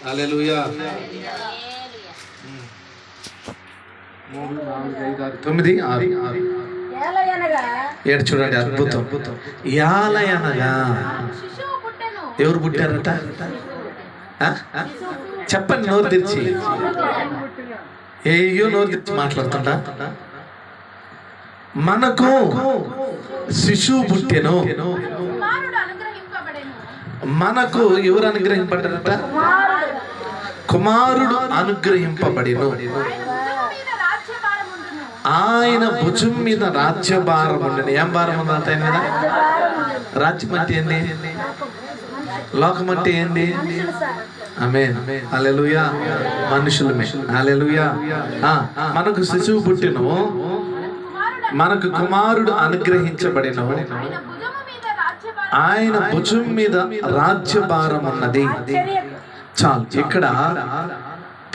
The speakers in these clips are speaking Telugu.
హల్లెలూయా. 3, 4, 5, 6, 9, 6. 7 చూడండి, అద్భుతం. యాలయనగా ఎవరు పుట్టారట? చెప్పండి నోరు తెరిచి. ఏయో నోరు తెరిచి మాట్లాడుతుంటా. మనకు శిశువు పుట్టెను. మనకు ఎవరు అనుగ్రహింపబడ్డారట? కుమారుడు అనుగ్రహింపబడిను. ఆయన భుజం మీద రాజ్యభారం ఉండను. ఏం భారం ఉందంట ఆయన మీద? రాజ్యం అంటే ఏంది? లోకం అంటే ఏంది? ఆమేన్. హల్లెలూయా. మనుషులమే. హల్లెలూయా. మనకు శిశువు పుట్టెను, మనకు కుమారుడు అనుగ్రహించబడిను, ఆయన భుజం మీద రాజ్యభారం ఉన్నది. చాలు. ఇక్కడ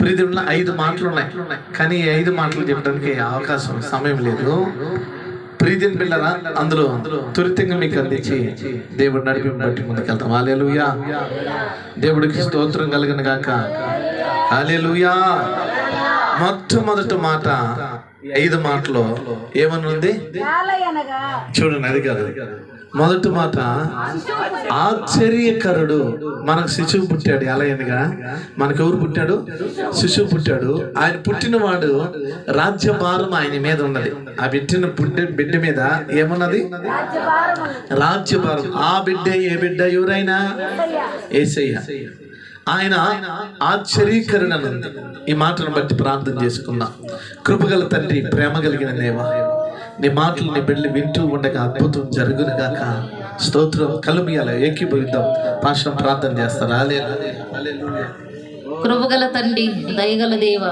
ప్రియదేవుల 5 మాటలు ఉన్నాయి, కానీ 5 మాటలు చెప్పడానికి అవకాశం సమయం లేదు. ప్రియదేవుని బిడ్డలారా, అందులో త్వరితంగా మీకు అందించి దేవుడు నడిపి బట్టి ముందుకెళ్తాం. హల్లెలూయా. దేవుడికి స్తోత్రం కలుగును గాక. హల్లెలూయా. మొట్టమొదటి మాట 5 మాటలో ఏమని ఉంది చూడండి. అది కాదు, మొదటి మాట ఆశ్చర్యకరుడు. మనకు శిశువు పుట్టాడు. యాలయనగా మనకు ఎవరు పుట్టాడు? శిశువు పుట్టాడు. ఆయన పుట్టినవాడు రాజ్యభారం ఆయన మీద ఉన్నది. ఆ బిడ్డ మీద ఏమున్నది? రాజ్యభారం. ఆ బిడ్డ ఏ బిడ్డ? ఎవరైనా యేసయ్య. ఆయన ఆశ్చర్యకరుడు. ఈ మాటను బట్టి ప్రార్థన చేసుకుందాం. కృపగల తండ్రి, ప్రేమ కలిగిన దేవా, నీ మాటలు నీ బిడ్డలు వింటూ ఉండగా అద్భుతం జరుగును గాక. స్తోత్రం. కలుమియాల ఏకీభవిద్దాం. పాశం ప్రార్థన చేస్తారు. హల్లెలూయా. కృపగల తండ్రి, దయగల దేవ,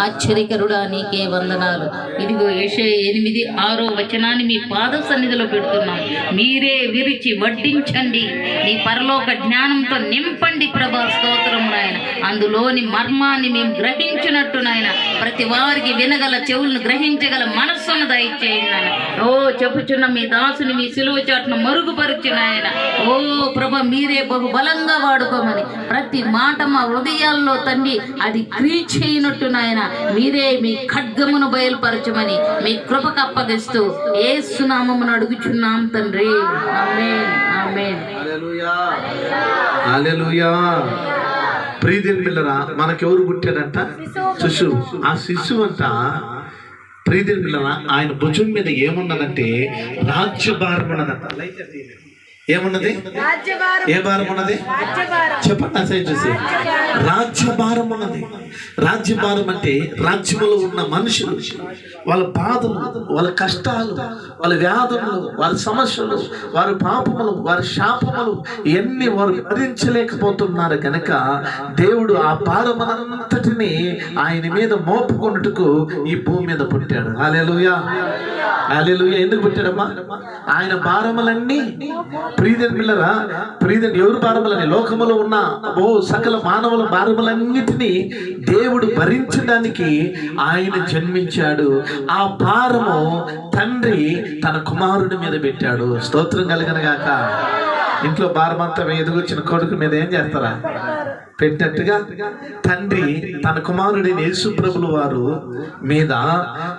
ఆశ్చర్యకరుడా నీకే వందనాలు. ఇదిగో యెషయా 8:6 మీ పాద సన్నిధిలో పెడుతున్నాం. మీరే విరిచి వడ్డించండి, నీ పరలోక జ్ఞానంతో నింపండి ప్రభా. స్తోత్రం నాయన. అందులోని మర్మాన్ని మేము గ్రహించినట్టు నాయన, ప్రతి వారికి వినగల చెవులను గ్రహించగల మనస్సును దయచేయండి నాయన. ఓ చెప్పుచున్న మీ దాసుని మీ సిలువ చాటును మరుగుపరిచిన ఆయన, ఓ ప్రభ మీరే బహుబలంగా వాడుకోమని, ప్రతి మాట మా హృదయాల్లో తండ్రి అది క్రియ చేయనట్టు నాయన మీరే మీ ఖడ్గమును బయలుపరచమని మీ కృపకు అప్పగిస్తూ యేసు నామమును అడుగుచున్నాం తండ్రి. ఆమేన్. ఆమేన్. హల్లెలూయా. హల్లెలూయా. ప్రియదేవుని బిడ్డలారా, మనకెవరు పుట్టాడంట? శిశువు. ఆ శిశువు అంట ప్రియదేవుని బిడ్డలారా, ఆయన భుజం మీద ఏమున్నదంటే రాజ్యభారం ఉన్నదంట. ఏమున్నది? ఏ భారం ఉన్నది? చెప్పండి. ఆ సైడ్ చూసి. రాజ్యభారం ఉన్నది. రాజ్యభారం అంటే రాజ్యములో ఉన్న మనుషులు, వాళ్ళ బాధలు, వాళ్ళ కష్టాలు, వాళ్ళ వ్యాధులు, వారి సమస్యలు, వారి పాపములు, వారి శాపములు ఇవన్నీ వారు భరించలేకపోతున్నారు కనుక దేవుడు ఆ భారమంతటిని ఆయన మీద మోపుకొనుటకు ఈ భూమి మీద పుట్టాడు. హల్లెలూయా. హల్లెలూయా. ఎందుకు పుట్టాడమ్మా? ఆయన భారములన్నీ ప్రియదేవుని బిడ్డలారా, ప్రియదేవుని ఎవరు భారములని? లోకములో ఉన్న సకల మానవుల భారములన్నిటినీ దేవుడు భరించడానికి ఆయన జన్మించాడు. ఆ భారము తండ్రి తన కుమారుడి మీద పెట్టాడు. స్తోత్రం కలుగును గాక. ఇంట్లో భారమంతా ఎదుగొచ్చిన కొడుకు మీద ఏం చేస్తారా? పెట్టినట్టుగా తండ్రి తన కుమారుడైన యేసు ప్రభుల వారు మీద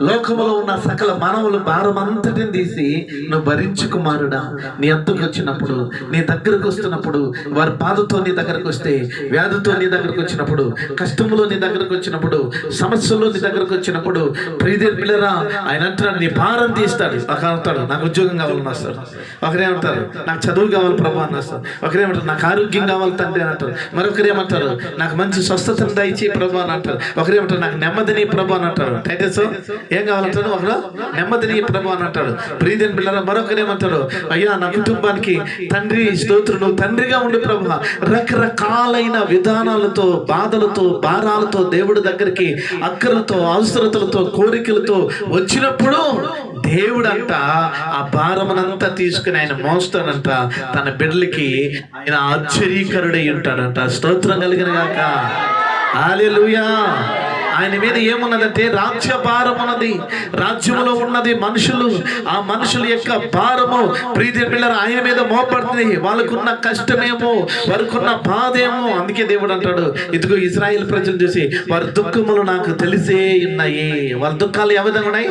లోకములో ఉన్న సకల మానవుల భారం అంతటిని తీసి, నువ్వు భరించు కుమారుడా, నీ అద్దకు వచ్చినప్పుడు, నీ దగ్గరకు వస్తున్నప్పుడు, వారి బాధతో నీ దగ్గరకు వస్తే, వ్యాధితో నీ దగ్గరకు వచ్చినప్పుడు, కష్టములో నీ దగ్గరకు వచ్చినప్పుడు, సమస్యలో నీ దగ్గరకు వచ్చినప్పుడు, ప్రియదేవుని బిడ్డలారా, ఆయన అంటాడు నీ భారం తీస్తాడు. ఒకరంటాడు నాకు ఉద్యోగం కావాలని వస్తాడు, ఒకరేమంటారు నాకు చదువు కావాలి ప్రభా అని వస్తాడు, ఒకరేమంటారు నాకు ఆరోగ్యం కావాలి తండ్రి అని అంటారు, మరొకరేమంటారు నాకు మంచి స్వస్థతను దయచేయి ప్రభు అని అంటారు, ఒకరేమంటారు నాకు నెమ్మదిని ప్రభు అని అంటారు. టైటల్స్ ఏం కావాలంటారు? ఒకరు నెమ్మదిని ప్రభు అని అంటాడు. ప్రియదేవుని బిడ్డలారా, మరొకరేమంటారు అయ్యా నా కుటుంబానికి తండ్రి స్తోత్రం, నువ్వు తండ్రిగా ఉండి ప్రభు. రకరకాలైన విధానాలతో, బాధలతో, భారాలతో దేవుడి దగ్గరికి అక్కలతో, అవసరతలతో, కోరికలతో వచ్చినప్పుడు దేవుడంట ఆ భారమునంతా తీసుకుని ఆయన మోస్తాడంట. తన బిడ్డలకి ఆయన ఆశ్చర్యకరుడై ఉంటాడంట. స్తోత్రం కలిగిన గాక. హల్లెలూయా. ఆయన మీద ఏమున్నదంటే రాజ్య భారం ఉన్నది. రాజ్యములో ఉన్నది మనుషులు. ఆ మనుషుల యొక్క భారము ప్రీతి పిల్లలు ఆయన మీద మోపడుతుంది. వాళ్ళకున్న కష్టమేమో, వారికున్న బాధ ఏమో. అందుకే దేవుడు అంటాడు, ఇదిగో ఇశ్రాయేల్ ప్రజలు చూసి వారి దుఃఖములు నాకు తెలిసే ఉన్నాయి. వారి దుఃఖాలు ఏ విధంగా ఉన్నాయి?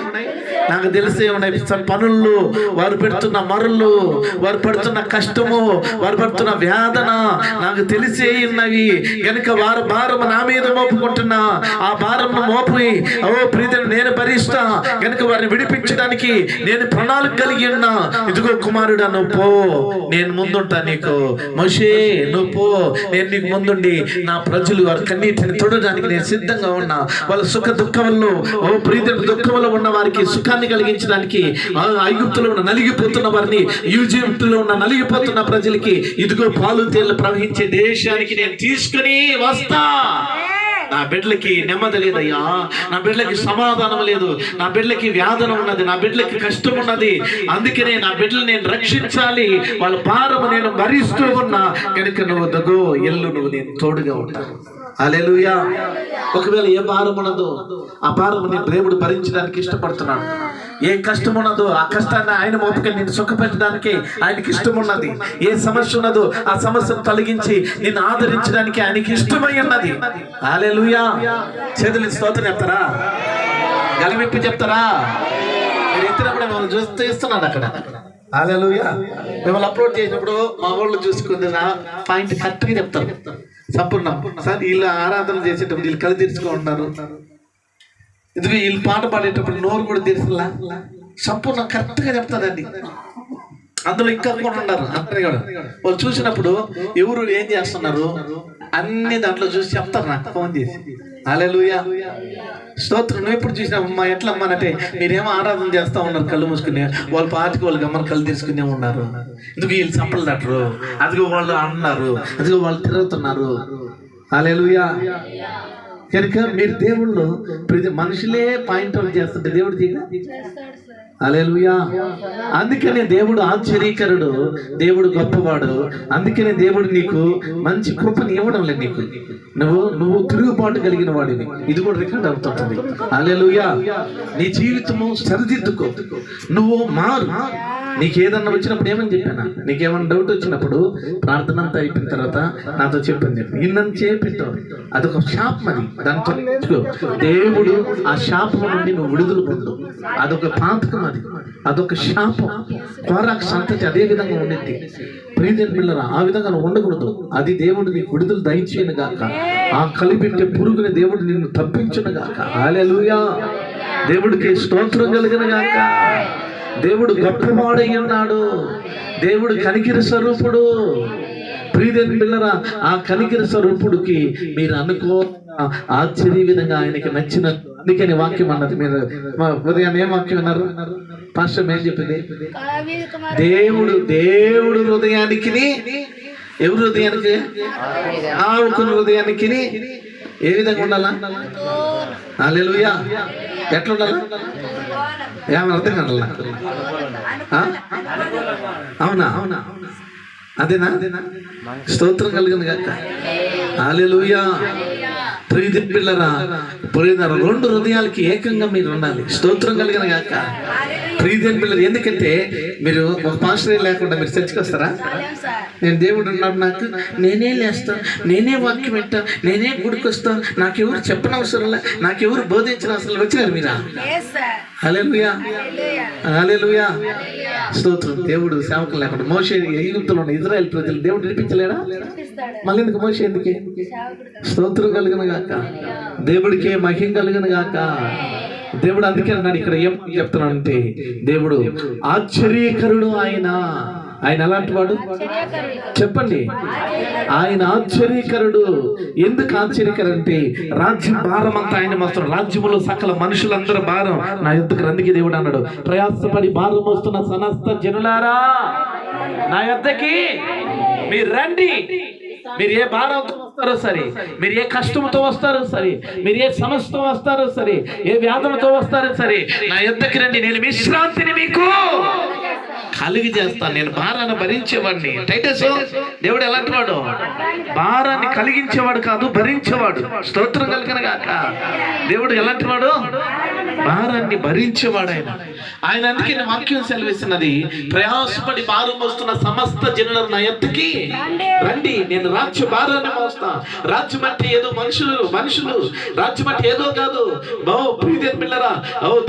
నాకు తెలిసే ఉన్నాయి. పనులు, వారు పెడుతున్న మరులు, వారు పడుతున్న కష్టము, వారు పడుతున్న వేదన నాకు తెలిసే ఉన్నవి. కనుక వారి భారము నా మీద మోపుకుంటున్నా. ఆ భారమును మోపి ఓ ప్రీతిని నేను భరిస్తా. కనుక వారిని విడిపించడానికి నేను ప్రణాళిక కలిగి ఉన్నా. ఇదిగో కుమారుడా నువ్వు పో, నేను ముందుంటా. నీకు మోషే నువ్వు పో, నేను నీకు ముందుండి నా ప్రజలు వారి కన్నీటిని తొడడానికి నేను సిద్ధంగా ఉన్నా. వాళ్ళ సుఖ దుఃఖంలో ఓ ప్రీతి దుఃఖంలో ఉన్న వారికి సుఖాన్ని కలిగించడానికి, ఐగుప్తులో ఉన్న నలిగిపోతున్న వారిని, ఈజిప్టులో ఉన్న నలిగిపోతున్న ప్రజలకి ఇదిగో పాలు తేళ్లు ప్రవహించే దేశానికి నేను తీసుకుని వస్తా. నా బిడ్డలకి నెమ్మది లేదయ్యా, నా బిడ్డలకి సమాధానం లేదు, నా బిడ్డలకి వ్యాధన ఉన్నది, నా బిడ్డలకి కష్టం ఉన్నది. అందుకనే నా బిడ్డలు నేను రక్షించాలి. వాళ్ళ భారము నేను భరిస్తూ ఉన్నా. కనుక నువ్వు దగో ఎల్లు, నువ్వు నేను తోడుగా ఉంటాను. హల్లెలూయా. ఒకవేళ ఏ భారం ఉన్నదో ఆ భారం నేను దేవుడు భరించడానికి ఇష్టపడుతున్నాడు. ఏ కష్టం ఉన్నదో ఆ కష్టాన్ని ఆయన మోపుకొని నేను సుఖపెట్టడానికి ఆయనకి ఇష్టం ఉన్నది. ఏ సమస్య ఉన్నదో ఆ సమస్యను తొలగించి నిన్ను ఆదరించడానికి ఆయనకి ఇష్టమై ఉన్నది. హల్లెలూయా. చేతులు స్తోత్రం చెప్తారా? గలవిప్పి చెప్తారా? మీరు ఎత్తినప్పుడు మనం చూస్తూ ఇస్తున్నాడు అక్కడ. హల్లెలూయా. మిమ్మల్ని అప్లోడ్ చేసినప్పుడు మా వాళ్ళు చూసుకుని పాయింట్ కరెక్ట్గా చెప్తారు. సంపూర్ణం సార్ వీళ్ళు ఆరాధన చేసేటప్పుడు వీళ్ళు కళ్ళు తెరుచుకో ఉన్నారు. ఎందుకు వీళ్ళు పాట పాడేటప్పుడు నోరు కూడా తెరిసిలా సంపూర్ణం కరెక్ట్గా చెప్తారండి. అందులో ఇంకా కూడా ఉన్నారు అందరు కూడా. వాళ్ళు చూసినప్పుడు ఎవరు ఏం చేస్తున్నారు అన్ని దాంట్లో చూసి చెప్తారు నాకు ఫోన్ చేసి. హల్లెలూయా. స్తోత్రం. నువ్వు ఎప్పుడు చూసినా అమ్మా ఎట్లా అమ్మానంటే మీరేమో ఆరాధన చేస్తా ఉన్నారు కళ్ళు మూసుకునే, వాళ్ళ పాటికి వాళ్ళు గమ్మని కళ్ళు తీసుకునే ఉన్నారు. ఎందుకు వీళ్ళు చంపలు తట్టరు, అదిగో వాళ్ళు అన్నారు, అదిగో వాళ్ళు తిరుగుతున్నారు. హల్లెలూయా. కనుక మీరు దేవుళ్ళు ప్రతి మనుషులే పాయింట్ అవుట్ చేస్తుంటే దేవుడు చేయగా. హల్లెలూయా. అందుకనే దేవుడు ఆశ్చర్యకరుడు, దేవుడు గొప్పవాడు. అందుకనే దేవుడు నీకు మంచి కృపని ఇవ్వడం లేదు. నీకు నువ్వు తిరుగుబాటు కలిగిన వాడివి. ఇది కూడా రికార్డ్ అవుతుంటుంది. హల్లెలూయా. నీ జీవితము సరిదిద్దుకో, నువ్వు మారు. నీకేదన్నా వచ్చినప్పుడు ఏమని చెప్పానా? నీకేమన్నా డౌట్ వచ్చినప్పుడు ప్రార్థన అంతా అయిపోయిన తర్వాత నాతో చెప్పండి. నిన్ను చేపిస్తావు, అదొక శాపం. అది దాంతో దేవుడు ఆ శాపం నుండి నువ్వు విడుదల పొందు. అదొక పాతకం, అదొక శాపం. కోరాకు సంతతి అదే విధంగా ఉండింది. ప్రియమైన పిల్లరా, ఆ విధంగా నువ్వు ఉండకూడదు. అది దేవుడు నీకు విడుదల దయచేయను గాక. ఆ కలిపెట్టే పురుగుని దేవుడు నిన్ను తప్పించును గాక. హల్లెలూయా. దేవుడికి స్తోత్రం కలిగిన గాక. దేవుడు గొప్పవాడై ఉన్నాడు. దేవుడు కనికిర స్వరూపుడు. ప్రియమైన పిల్లరా, ఆ కనికిర స్వరూపుడికి మీరు అనుకో ఆశ్చర్య విధంగా ఆయనకి నచ్చిన. అందుకని వాక్యం అన్నది. మీరు ఉదయం ఏం వాక్యం అన్నారు? పాస్టర్ ఏం చెప్పింది? దేవుడు హృదయానికి, ఎవరు హృదయానికి? ఆవుకున్న హృదయానికి ఏ విధంగా ఉండాలా? హల్లెలూయా. ఎట్లా ఉండాలా? ఏమని అర్థం కావాలా? అవునా? అదేనా? స్తోత్రం కలిగింది కాక. హల్లెలూయా. ప్రీతి పిల్లరా, రెండు హృదయాలకి ఏకంగా మీరు ఉండాలి. స్తోత్రం కలిగిన కాక. ప్రీతి పిల్లలు, ఎందుకంటే మీరు ఒక పాస్టరే లేకుండా మీరు చర్చికి వస్తారా? నేను దేవుడు ఉన్నాడు నాకు, నేనే లేస్తా, నేనే వాక్యం పెట్టా, నేనే గుడికి వస్తా, నాకెవరు చెప్పనవసరం లే, నాకెవరు బోధించిన అవసరం. వచ్చినారు మీరా? హల్లెలూయా. హల్లెలూయా. స్తోత్రం. దేవుడు సేవకులు లేకుండా మోషే ఈజిప్టులో ఉన్న ఇజ్రాయెల్ ప్రజలు దేవుడు నడిపించలేడా? మళ్ళీ ఎందుకు మోషే ఎందుకే? స్తోత్రం కలిగిన గాక. దేవుడికే మహిమ కలిగిన గాక. దేవుడు అందుకే అన్నాడు. ఇక్కడ ఏం చెప్తున్నానంటే దేవుడు ఆశ్చర్యకరుడు. ఆయన ఎలాంటి వాడు చెప్పండి? ఆయన ఆశ్చర్యకరుడు. ఎందుకు ఆశ్చర్యకరుడు అంటే రాజ్యం భారం అంతా ఆయన మోస్తాడు. రాజ్యములో సకల మనుషులందరూ భారం నా యుద్ధకు. అందుకే దేవుడు అన్నాడు, ప్రయాసపడి భారం మోస్తున్న సమస్త జనులారా నా యుద్ధకి మీరు రండి. మీరు ఏ భారంతో వస్తారో సరే, మీరు ఏ కష్టంతో వస్తారో సరే, మీరు ఏ సమస్యతో వస్తారో సరే, ఏ వ్యాధులతో వస్తారో సరే, నా యుద్ధకి రండి, నేను విశ్రాంతిని మీకు కలిగి చేస్తాను, నేను భారాన్ని భరించేవాడిని. టైటస్ దేవుడు ఎలాంటి వాడు? భారాన్ని కలిగించేవాడు కాదు, భరించేవాడు. స్తోత్రం కలిగిన గాక. దేవుడు ఎలాంటి వాడు? భారాన్ని భరించేవాడు ఆయన. అందుకే వాక్యం సెలవిస్తున్నది, ప్రయాసపడి భారం మోస్తున్న సమస్త జనులను నా ఎత్తుకి రండి, నేను రాజ్య భారాన్ని మోస్తా. రాజ్యం అంటే ఏదో మనుషులు రాజ్యం అంటే ఏదో కాదు. ప్రియమైన పిల్లరా,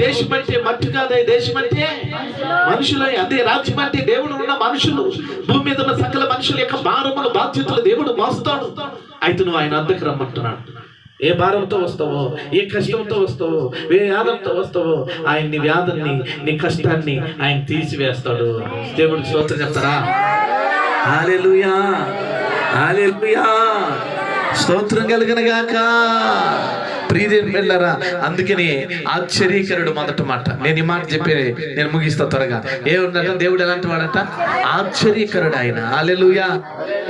దేశం అంటే మట్టి కాదే, దేశం అంటే మనుషులే. అదే రాజ్యం అంటే దేవుడు ఉన్న మనుషులు, భూమి మీద ఉన్న సకల మనుషుల యొక్క భారములు బాధ్యతలు దేవుడు మోస్తాడు. అయితే నువ్వు ఆయన అద్దెకు రమ్మంటున్నాడు. ఏ భారంతో వస్తావో, ఏ కష్టంతో వస్తావో, ఏ వ్యాధంతో వస్తావో, ఆయన నీ వ్యాధుల్ని, నీ కష్టాన్ని ఆయన తీసివేస్తాడు. దేవుడికి స్తోత్రం చెప్తారా? హల్లెలూయా, హల్లెలూయా, స్తోత్రం కలుగును గాక. ప్రియమైన పిల్లరా, అందుకని ఆశ్చర్యకరుడు మొదట మాట. నేను ఈ మాట చెప్పి నేను ముగిస్తా త్వరగా. ఏముందంటే దేవుడు ఎలాంటి వాడంట? ఆశ్చర్యకరుడు ఆయన. హల్లెలూయా.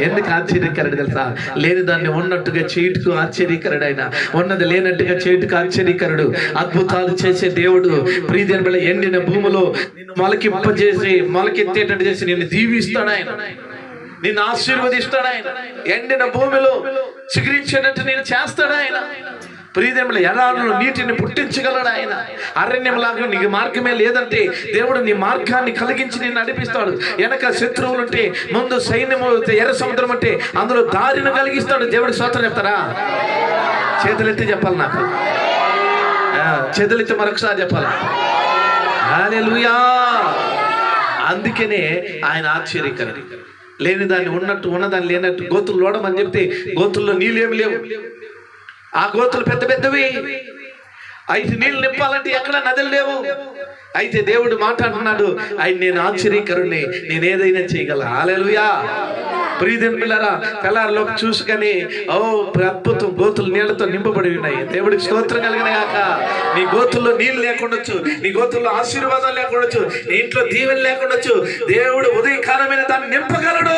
ఎందుకు ఆశ్చర్యకరుడు తెలుసా? లేని దాన్ని ఉన్నట్టుగా చేయుటకు ఆశ్చర్యకరుడు ఆయన, ఉన్నది లేనట్టుగా చేయుటకు ఆశ్చర్యకరుడు. అద్భుతాలు చేసే దేవుడు. ప్రియమైన పిల్ల, ఎండిన భూమిలో నిన్ను మొలకింపజేసి మొలకెత్తేటట్టు చేసి నిన్ను దీవిస్తాడు ఆయన, నిన్ను ఆశీర్వదిస్తాడు ఆయన. ఎండిన భూమిలో చిగురించేటట్టు నేను చేస్తాడు ఆయన. ప్రియదేముల ఎడారులు నీటిని పుట్టించగలడు ఆయన. అరణ్యంలాగా నీకు మార్గమే లేదంటే దేవుడు నీ మార్గాన్ని కలిగించి నిన్ను నడిపిస్తాడు. వెనక శత్రువులు ఉంటే ముందు సైన్యము, ఎర్ర సముద్రం అంటే అందులో దారిని కలిగిస్తాడు. దేవుడికి స్తోత్రం చెప్తారా? చేతులెత్తి చెప్పాలి, నాకు చేతులెత్తి మరొకసారి చెప్పాలి. హల్లెలూయా. అందుకనే ఆయన ఆశ్చర్యకరుడు. లేని దాన్ని ఉన్నట్టు, ఉన్నదాన్ని లేనట్టు. గోతులు లోడమని చెప్తే గోతుల్లో నీళ్ళు ఏమి లేవు. ఆ గోతులు పెద్ద పెద్దవి. అయితే నీళ్ళు నింపాలంటే ఎక్కడ నదులు లేవు. అయితే దేవుడు మాట్లాడుతున్నాడు, ఆయన నేను ఆశ్చర్యకరుణ్ణి, నేను ఏదైనా చేయగల. హల్లెలూయా. ప్రియమైన పిల్లరా, తెల్లారిలోకి చూసుకొని అద్భుతం, గోతులు నీళ్లతో నింపబడి ఉన్నాయి. దేవుడికి స్తోత్రం కలిగిన గాక. నీ గోతుల్లో నీళ్ళు లేకుండొచ్చు, నీ గోతుల్లో ఆశీర్వాదం లేకుండొచ్చు, నీ ఇంట్లో దీవెన లేకుండొచ్చు. దేవుడు ఉదయకాలమైన దాన్ని నింపగలడు.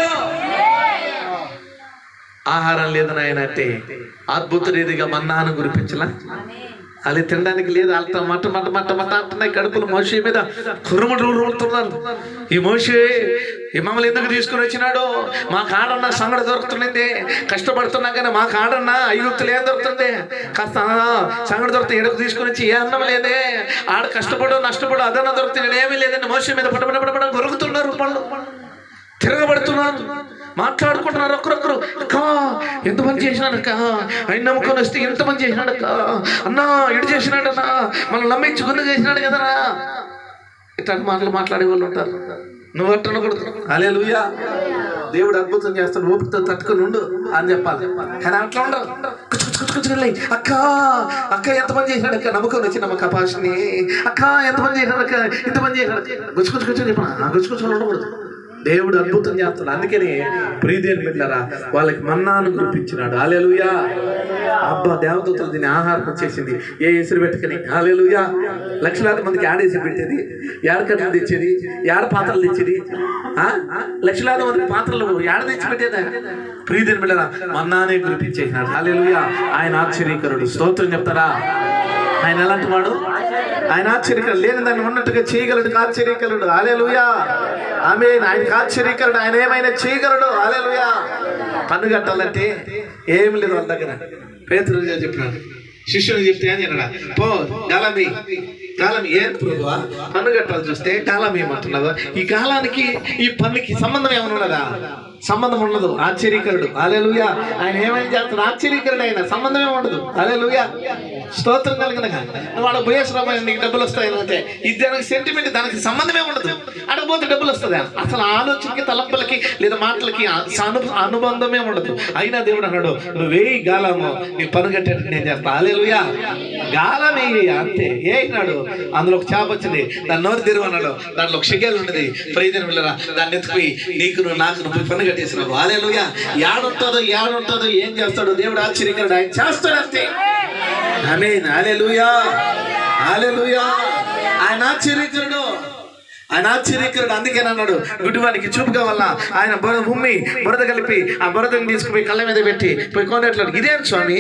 ఆహారం లేదని ఆయన అంటే అద్భుత రీతిగా మన్నాను కురిపించలా. అది తినడానికి లేదు. వాళ్ళతో మట్ట అంటున్నాయి కడుపులు. మోషే మీద కురుముడుతున్నారు. ఈ మోషే మమ్మల్ని ఎందుకు తీసుకుని వచ్చినాడు? మా కాడన్నా సంగడి దొరుకుతుండే, కష్టపడుతున్నా కానీ మా కాడన్నా ఐగుప్తులు ఏం దొరుకుతుంది? కాస్త సంగడి దొరుకుతుంది, ఎడకు తీసుకుని వచ్చి ఏ అన్నం లేదే, ఆడ కష్టపడు నష్టపడు అదన్నా దొరుకుతుంది, ఏమీ లేదండి. మోషే మీద పడబడబడ కొరుకుతున్నారు, పళ్ళు తిరగబడుతున్నారు, మాట్లాడుకుంటున్నారు ఒకరొకరు. అక్క ఎంతమంది చేసినాడు అక్క, ఆయన నమ్ముకొని వస్తే ఎంతమంది చేసినాడు అక్క, అన్నా ఇటు చేసినాడన్నా, మనం నమ్మించి గుండె చేసినాడు కదరా. ఇట్లాంటి మాటలు మాట్లాడే వాళ్ళు ఉంటారు. నువ్వు అట్టనకూడదు. హల్లెలూయా. దేవుడు అద్భుతం చేస్తాడు, ఓపికతో తట్టుకుని ఉండు అని చెప్పాలి. కానీ అట్లా ఉండవు. అక్క అక్క ఎంతమంది చేసినాడు అక్క, నమ్మకం వచ్చి నమ్మక పాషని. అక్క ఎంతమంది చేసినాడు అక్క, ఇంతమంది చేసినాడు. గుచ్చుకొచ్చుకొచ్చి చెప్పిన గుచ్చుకొచ్చి ఉండకూడదు. దేవుడు అద్భుతం చేస్తాడు. అందుకని ప్రియమైన బిడ్డలారా, వాళ్ళకి మన్నాను కురిపించినాడు. హల్లెలూయా. అబ్బా, దేవదూతలు దీన్ని ఆహారం వచ్చేసింది. ఏ ఎసురు పెట్టుకుని. హల్లెలూయా. లక్షలాది మందికి ఆడేసి పెట్టేది, ఏడకట్లు తెచ్చేది, ఏడ పాత్రలు తెచ్చేది. లక్షలాది మందికి పాత్రలు ఏడ తెచ్చి పెట్టేదా? ప్రియమైన బిడ్డలారా, మన్నానే కురిపించేసినాడు. హల్లెలూయా. ఆయన ఆశ్చర్యకరుడు. స్తోత్రం చెప్తారా? ఆయన ఎలాంటి వాడు? ఆయన ఆశ్చర్యకరుడు. లేని దాన్ని ఉన్నట్టుగా చేయగలడు, ఆశ్చర్యకరుడు. హల్లెలూయా. ఆమేన్. ఆయనకి ఆశ్చర్యకరుడు. ఆయన ఏమైనా చేయగలడు. హల్లెలూయా. పన్ను కట్టాలంటే ఏమి లేదు వాళ్ళ దగ్గర. పేతురు చెప్పినాడు, శిష్యుని చెప్తే అని అన్నాడా, పో గాలమి ఏం ప్రభువా, పన్ను కట్టాలి చూస్తే గాలం ఏమంటున్నావు? ఈ గాలానికి ఈ పన్నుకి సంబంధం ఏమైనా ఉన్నదా? సంబంధం ఉండదు. ఆశ్చర్యకరుడు. హల్లెలూయా. ఆయన ఏమైనా చేస్తాడు? ఆశ్చర్యకరుడు. ఆయన సంబంధమే ఉండదు. హల్లెలూయా. స్తోత్రం కలిగిన వాడు భూయేశ్వరమ్మ నీకు డబ్బులు వస్తాయంటే ఇది దానికి సెంటిమెంట్, దానికి సంబంధమే ఉండదు. అడగపోతే డబ్బులు వస్తుంది. అసలు ఆలోచనకి, తలంపులకి లేదా మాటలకి అనుబంధమే ఉండదు. అయినా దేవుడు అన్నాడు, నువ్వు వేయి గాలము, నీ పన్ను కట్టేట్టు నేను చేస్తా. హల్లెలూయా. గాలం అంతే. ఏ అయినాడు? అందులో ఒక చేప వచ్చింది, దాన్ని నోరు తెరువు అన్నాడు. దాంట్లో ఒక షెకెల్ ఉన్నది. ప్రియమైన పిల్లరా, దాన్ని ఎత్తుకుపోయి నీకు నాకు పన్ను కట్టేసినాడు. హల్లెలూయా. ఏడుంటుందో ఏం చేస్తాడు దేవుడు? ఆశ్చర్యకరుడు. ఆయన చేస్తాడు అంతే. ఆమేన్. హల్లెలూయా. హల్లెలూయా. ఆయన ఆశ్చర్యకరుడు. ఆయన ఆశ్చర్యకరుడు. అందుకే అన్నాడు, గుడ్డివానికి చూపు కావాలా, ఆయన బురద కలిపి ఆ బురదని తీసుకుపోయి కళ్ళ మీద పెట్టి పోయి కొనేట్లు. ఇదేం స్వామి,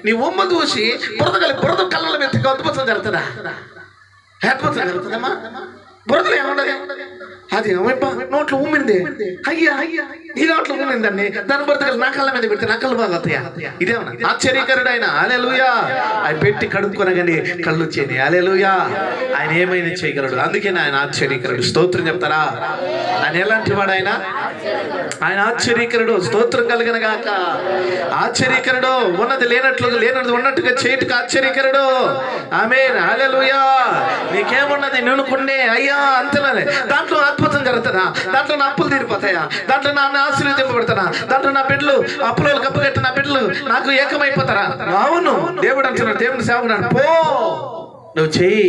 నీ ఉమ్మ దూసి బురద కళ్ళ మీద అద్భుతం జరుగుతుందా? అద్భుతం జరుగుతుందమ్మా. బురదలు ఏముండదు. అది ఏమైపా నోట్లో ఊమింది, అయ్యా ఈ నోట్లో ఊమిందండి, దాని బ్రతకలు నా కళ్ళ మీద పెడితే నా కళ్ళు బాగా అవుతాయా? ఇదేమన్నా ఆశ్చర్యకరుడు ఆయన. హల్లెలూయా. ఆయన పెట్టి కడుక్కొనగానే కళ్ళు వచ్చేది. హల్లెలూయా. ఆయన ఏమైనా చేయగలడు, అందుకే ఆయన ఆశ్చర్యకరుడు. స్తోత్రం చెప్తారా? ఆయన ఎలాంటి వాడు? ఆయన ఆశ్చర్యకరుడు. స్తోత్రం కలిగిన గాక. ఆశ్చర్యకరుడు. ఉన్నది లేనది ఉన్నట్టుగా చేయుటకు ఆశ్చర్యకరుడు. ఆమేన్. హల్లెలూయా. నీకేమున్నది నునుకుండే అయ్యా అంతేనే, దాంట్లో అద్భుతం జరుగుతుందా? దాంట్లో నా అప్పులు తీరిపోతాయా? దాంట్లో నా ఆశీర్వదింపబడతానా? దాంట్లో నా బిడ్డలు అప్పులో కప్పగట్టి నా బిడ్డలు నాకు ఏకమైపోతారా? అవును, దేవుడు అంటున్నాడు, దేవుని సేవకుడు, పో నువ్వు చెయ్యి.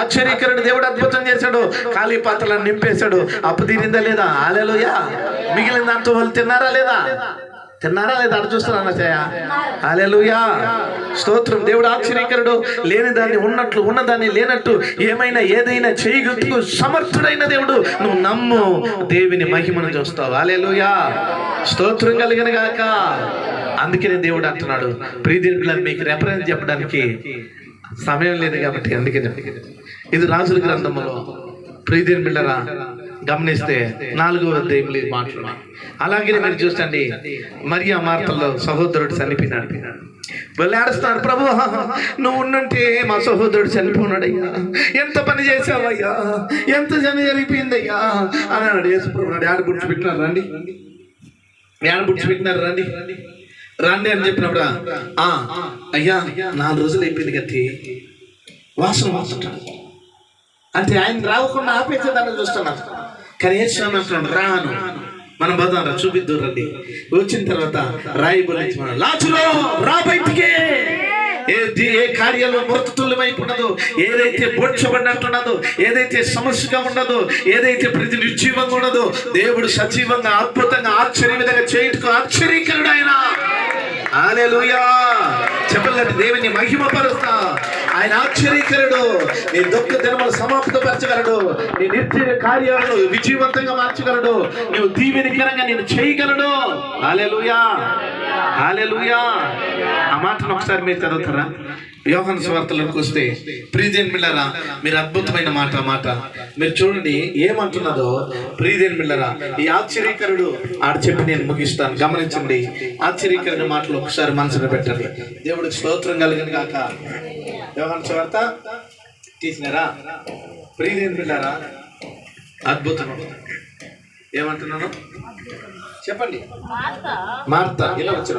ఆశ్చర్యకరుడు. దేవుడు అద్భుతం చేశాడు. ఖాళీ పాత్రలను నింపేశాడు. అప్పు తీరిందా లేదా? హల్లెలూయా. మిగిలిన దాంతో వాళ్ళు తిన్నారా లేదా? అటు చూస్తున్నా చేయ. హల్లెలూయా. స్తోత్రం. దేవుడు ఆశ్చర్యకరుడు. లేని దాన్ని ఉన్నట్లు, ఉన్నదాన్ని లేనట్టు, ఏదైనా చేయగలుగుతూ సమర్థుడైన దేవుడు. నువ్వు నమ్ము, దేవుని మహిమను చూస్తావు. హల్లెలూయా. స్తోత్రం కలిగిన గాక. అందుకనే దేవుడు అంటున్నాడు, ప్రియదేవులను మీకు రెఫరెన్స్ చెప్పడానికి సమయం లేదు కాబట్టి అందుకే ఇది రాజుల గ్రంథములో ప్రియదేవుని బిడ్డలారా గమనిస్తే 4వ అధ్యాయంలో మాటలు. అలాగే మీరు చూడండి, మరియా మార్తలో సహోదరుడు చనిపోయినాడు. వాళ్ళు ఏడుస్తున్నారు, ప్రభు నువ్వు ఉండుంటే మా సహోదరుడు చనిపోయినాడయ్యా, ఎంత పని చేసావయ్యా, ఎంత జన జరిగిపోయిందయ్యా అని అన్నాడు. యేసుప్రభు నాడు ఏడ గుడిచిపెట్టినారు రండి, రండి అని చెప్పినప్పుడు అయ్యా 4 రోజులు అయిపోయింది కత్తి వాసన వస్తుంటాడు అంటే ఆయన రావకుండా ఆపేసేదాన్ని చూస్తున్నాను. కానీ ఏసునామం అంటున్నాడు, రాను మనం బదారా చూపిద్దు రండి. వచ్చిన తర్వాత రాయి బలించి లాజరు రా బయటికి. ఏ కార్యాల్లో మృతతుల్యమైపోయినదో, ఏదైతే బోడ్చబడినట్టున్నదో, ఏదైతే సమస్యగా ఉన్నదో, ఏదైతే ప్రతి నిర్జీవంగా ఉన్నదో, దేవుడు సజీవంగా అద్భుతంగా ఆశ్చర్య విధంగా చేయుటకు ఆశ్చర్యకరుడు ఆయన. హల్లెలూయా. చెప్పలేదు దేవుని మహిమపరుస్తా. ఆయన ఆశ్చర్యకరుడు. నీ దుఃఖ దినములు సమాప్తపరచగలడు. నీ నిర్జీవ కార్యాలను విజయవంతంగా మార్చగలడు. నువ్వు దీవెనకరంగా నేను చేయగలడు. హల్లెలూయా. హల్లెలూయా. ఆ మాటను ఒకసారి మీరు చదువుతారా? యోహాను సువార్తలోకి వస్తే ప్రియదేవుని బిడ్డలారా, మీరు అద్భుతమైన మాట మీరు చూడండి ఏమంటున్నదో. ప్రియదేవుని బిడ్డలారా, ఈ ఆశ్చర్యకరుడు ఆడ చెప్పి నేను ముగిస్తాను. గమనించండి, ఆశ్చర్యకరుడు మాటలు ఒకసారి మనసులో పెట్టండి. దేవుడికి స్తోత్రం కలిగిన గాక. యోహాను సువార్త తీసినారా? ప్రియదేవుని బిడ్డలారా, అద్భుతం. ఏమంటున్నాను చెప్పండి. మార్త ఇలా వచ్చిన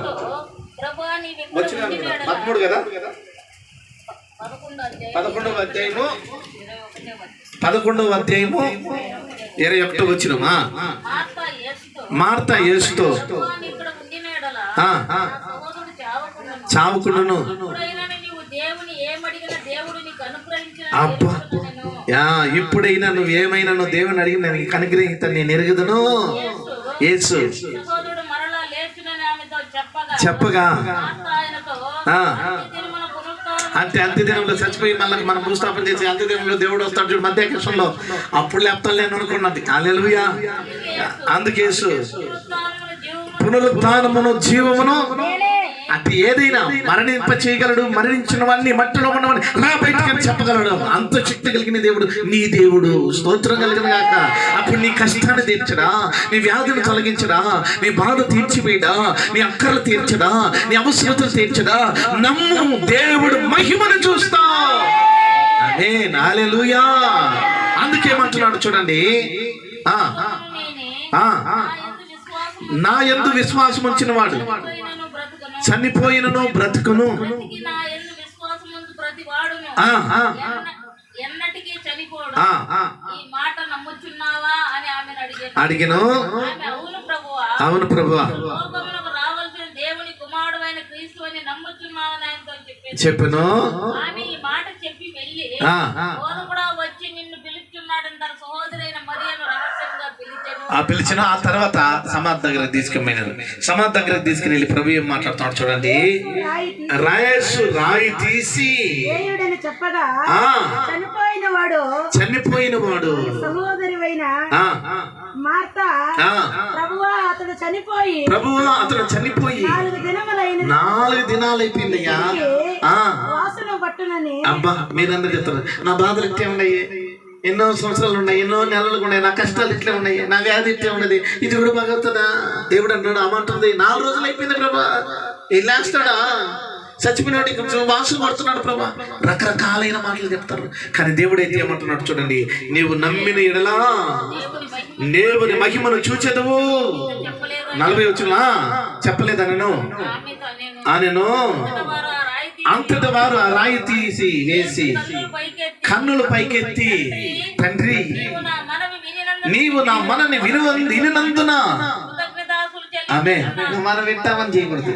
13 కదా, 11వ అధ్యాయము 21 వచ్చిన మార్త యేసుతో చావుకుండును. అబ్బా, ఇప్పుడైనా నువ్వేమైనా నువ్వు దేవుని అడిగి నేను కనుగ్రహించాను, నేను ఎరుగుదును. యేసు చెప్పగా అంటే అంత్యదినంలో చచ్చిపోయి మళ్ళీ మనం భూస్థాపన చేసి అంత్యదినంలో దేవుడు వస్తాడు చూడు మధ్యాకాశంలో, అప్పుడు లేపుతాను నేను అనుకున్నది. హల్లెలూయా. అందుకేసు పునరుత్థానమును జీవమును అంటే ఏదైనా మరణింప చేయగలడు. మరణించిన వాడిని మట్టిలో ఉన్నవాడిని రా బయటికి చెప్పగలడు. అంత శక్తి కలిగిన దేవుడు నీ దేవుడు. స్తోత్రం కలిగిన గాక. అప్పుడు నీ కష్టాన్ని తీర్చడా, నీ వ్యాధులు తొలగించడా, నీ బాధ తీర్చివేయడా, నీ అక్కర్లు తీర్చడా, నీ అవసరతలు తీర్చడా. నమ్ము, దేవుడు మహిమను చూస్తా. ఆమేన్. హల్లెలూయా. అందుకేమంటున్నాడు చూడండి, నా యందు విశ్వాసం ఉంచిన వాడు చనిపోయినను బ్రతుకును. అడిగిను. అవును ప్రభువా చెప్పను. పిలిచిన ఆ తర్వాత సమాధి దగ్గరకు తీసుకుని వెళ్ళి ప్రభు ఏం మాట్లాడుతున్నాడు చూడండి. రాయి తీసి చనిపోయిన వాడు సహోదరివైన మార్తా, ప్రభువా అతడు చనిపోయి 4 దినాలు అయిపోయిందయ్యా. అబ్బా, మీరందరూ చెప్తారు నా బాధలు ఎట్టే ఉన్నాయి. ఎన్నో సంవత్సరాలు ఉన్నాయి, ఎన్నో నెలలు ఉన్నాయి, నా కష్టాలు ఇట్లే ఉన్నాయి, నా వ్యాధి ఇట్లే ఉన్నది, ఇది కూడా బాగవుతుందా? దేవుడు అన్నాడు, అమ్మంటుంది 4 రోజులు అయిపోయింది ప్రభా, వెళ్ళేస్తాడా? చచ్చిపోయినాడు వాసు పడుతున్నాడు ప్రభా, రకరకాలైన మాటలు చెప్తారు. కానీ దేవుడు అయితే ఏమంటున్నాడు చూడండి, నీవు నమ్మిన ఎడలా దేవుని మహిమను చూచెదవు. 40 వచ్చిన చెప్పలేదా నేను? నేను అంతటి వారు ఆ రాయి తీసి వేసి కన్నులు పైకెత్తి, తండ్రి నీవు నా మనని వినినందున, ఆమె మనం వింటామని చేయకూడదు,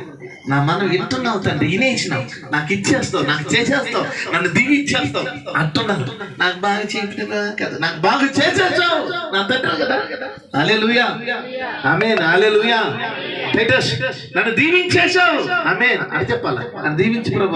నా మనం వింటున్నావు తండ్రి, వినేసినావు, నాకు ఇచ్చేస్తావు, నాకు చేసేస్తావు, నన్ను దీవించేస్తావు అంటున్నాను. నాకు బాగా చెప్పినా కదా, నాకు బాగా చేసేస్తావు నా తండ్రి కదా. హల్లెలూయా, ఆమేన్, హల్లెలూయా. నన్ను దీవించేసావు, ఆమేన్ అని చెప్పాలి. నన్ను దీవించి ప్రభు